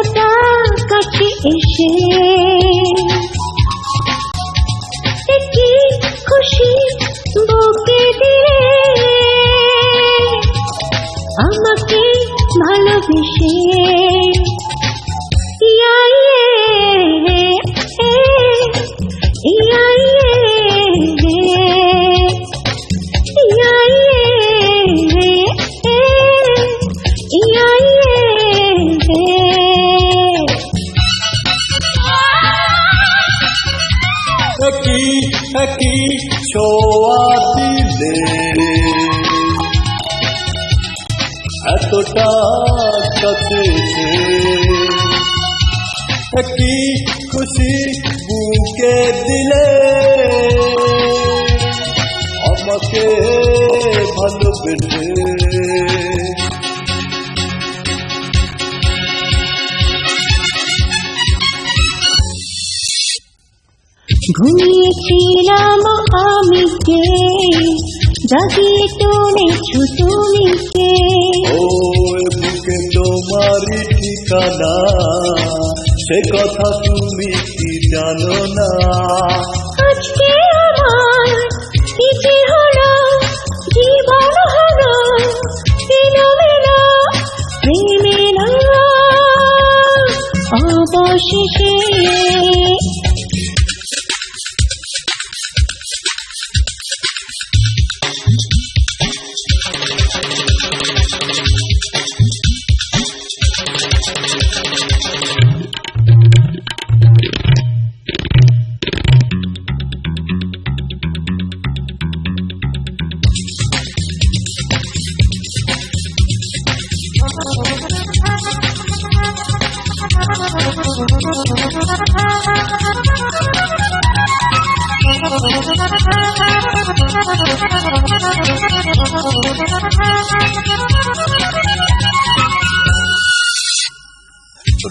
এতটা কাছে এসে কি খুশি বুকে দিলে আমাকে ভালোবেসে একই ছোঁয়া দিলে এতটা কাছে একই খুশি বুকে দিলে আমাকে ভালোবেসে ঘুমিয়েছিলাম আমি কে জাগিয়ে তুলেছো তুমি কে ও বুকে তোমারই ঠিকানা সে কথা তুমি কি জানো না আজকে আমার কি যে হলো জীবন হলো এলোমেলো প্রেমের অবশেষে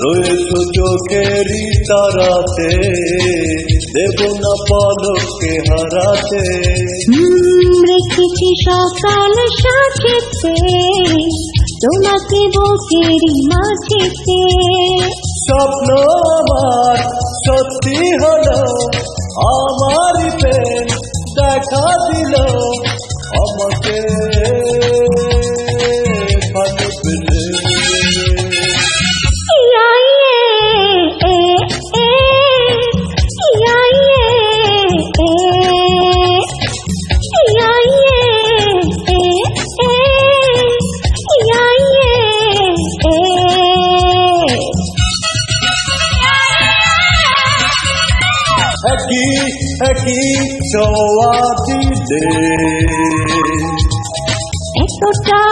রয়েছো চোখেরই তারাতে দেব না পলকে হারাতে রেখেছি সকাল সাথেতে তোমাকে বুকেরই মাঝেতে স্বপ্ন আমার সত্যি হলো আমার প্রেম দেখা দিল আমাকে একই ছোঁয়া দিলে এতটা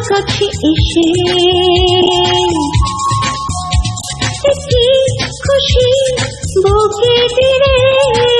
কাছে এসে কি খুশি বুকে দিলে